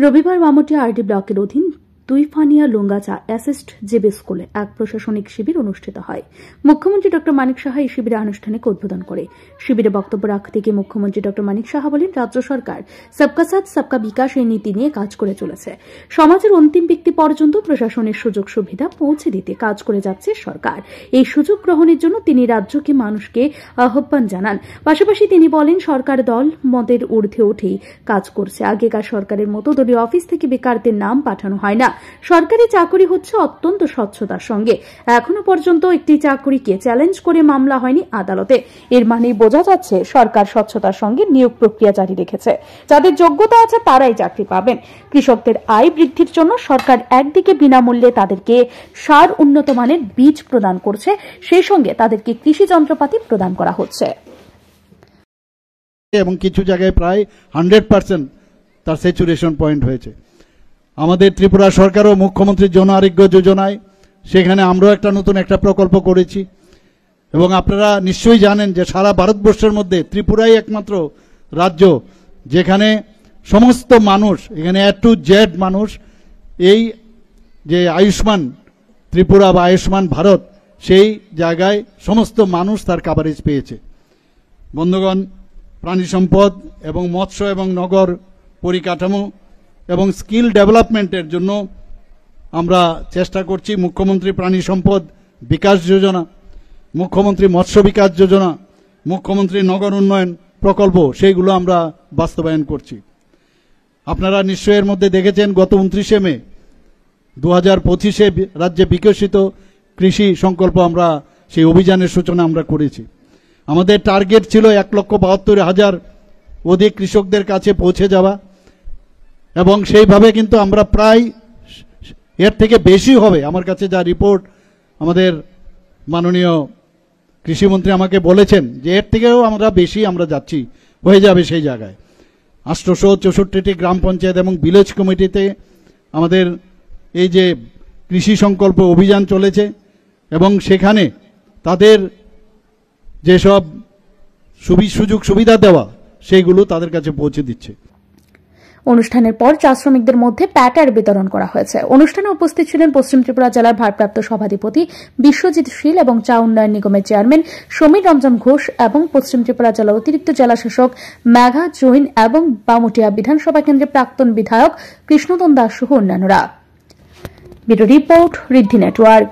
রবিবার বামুটিয়া আরডি ব্লকের অধীন দুইফানিয়া লুঙ্গাচা অ্যাসিস্ট জেবি স্কুলে এক প্রশাসনিক শিবির অনুষ্ঠিত হয়। মুখ্যমন্ত্রী ড মানিক সাহা এই শিবিরে আনুষ্ঠানিক উদ্বোধন করে। শিবিরে বক্তব্য রাখতে গিয়ে মুখ্যমন্ত্রী ড মানিক সাহা বলেন, রাজ্য সরকার সবকা সাথ সবকা বিকাশ এই নীতি নিয়ে কাজ করে চলেছে। সমাজের অন্তিম ব্যক্তি পর্যন্ত প্রশাসনের সুযোগ সুবিধা পৌঁছে দিতে কাজ করে যাচ্ছে সরকার। এই সুযোগ গ্রহণের জন্য তিনি রাজ্যকে মানুষকে আহ্বান জানান। পাশাপাশি তিনি বলেন, সরকার দল মতের ঊর্ধ্বে উঠেই কাজ করছে। আগেকার সরকারের মতো দলীয় অফিস থেকে বেকারদের নাম পাঠানো হয় না। সরকারি চাকরি হচ্ছে অত্যন্ত স্বচ্ছতার সঙ্গে। এখনো পর্যন্ত একটি চাকরিকে চ্যালেঞ্জ করে মামলা হয়নি আদালতে। এর মানেই বোঝা যাচ্ছে সরকার স্বচ্ছতার সঙ্গে নিয়োগ প্রক্রিয়া জারি রেখেছে। যাদের যোগ্যতা আছে তারাই চাকরি পাবেন। কৃষকদের আয় বৃদ্ধির জন্য সরকার একদিকে বিনামূল্যে তাদেরকে সার উন্নত মানের বীজ প্রদান করছে, সেই সঙ্গে তাদেরকে কৃষি যন্ত্রপাতি প্রদান করা হচ্ছে এবং কিছু জায়গায় প্রায় 100% তার স্যাচুরেশন পয়েন্ট হয়েছে। আমাদের ত্রিপুরা সরকারও মুখ্যমন্ত্রীর জন আরোগ্য যোজনায় সেখানে আমরাও একটা নতুন একটা প্রকল্প করেছি এবং আপনারা নিশ্চয়ই জানেন যে সারা ভারতবর্ষের মধ্যে ত্রিপুরাই একমাত্র রাজ্য যেখানে সমস্ত মানুষ, এখানে A to Z মানুষ এই যে আয়ুষ্মান ত্রিপুরা বা আয়ুষ্মান ভারত সেই জায়গায় সমস্ত মানুষ তার কাভারেজ পেয়েছে। বন্ধুগণ, প্রাণী সম্পদ এবং মৎস্য এবং নগর পরিকাঠামো এবং স্কিল ডেভেলপমেন্টের জন্য আমরা চেষ্টা করছি। মুখ্যমন্ত্রী প্রাণী সম্পদ বিকাশ যোজনা, মুখ্যমন্ত্রী মৎস্য বিকাশ যোজনা, মুখ্যমন্ত্রী নগর উন্নয়ন প্রকল্প, সেইগুলো আমরা বাস্তবায়ন করছি। আপনারা নিশ্চয়ের মধ্যে দেখেছেন গত 29শে মে 2025-এ রাজ্যে বিকশিত কৃষি সংকল্প আমরা সেই অভিযানের সূচনা আমরা করেছি। আমাদের টার্গেট ছিল 1,72,000 অধিক কৃষকদের কাছে পৌঁছে যাওয়া এবং সেইভাবে কিন্তু আমরা প্রায় এর থেকে বেশি হবে। আমার কাছে যা রিপোর্ট আমাদের মাননীয় কৃষিমন্ত্রী আমাকে বলেছেন যে এর থেকেও আমরা বেশি আমরা যাচ্ছি, হয়ে যাবে সেই জায়গায়। 864টি গ্রাম পঞ্চায়েত এবং ভিলেজ কমিটিতে আমাদের এই যে কৃষি সংকল্প অভিযান চলেছে এবং সেখানে তাদের যেসব সুযোগ সুবিধা দেওয়া সেইগুলো তাদের কাছে পৌঁছে দিচ্ছে। অনুষ্ঠানের পর চা শ্রমিকদের মধ্যে প্যাটার বিতরণ করা হয়েছে। অনুষ্ঠানে উপস্থিত ছিলেন পশ্চিম ত্রিপুরা জেলার ভারপ্রাপ্ত সভাধিপতি বিশ্বজিৎ শীল এবং চা উন্নয়ন নিগমের চেয়ারম্যান সমীর রঞ্জন ঘোষ এবং পশ্চিম ত্রিপুরা জেলার অতিরিক্ত জেলা শাসক মেঘা জৈন এবং বামুটিয়া বিধানসভা কেন্দ্রের প্রাক্তন বিধায়ক কৃষ্ণতন দাস সহ অন্যান্যরা। ব্যুরো রিপোর্ট, ঋদ্ধি নেটওয়ার্ক।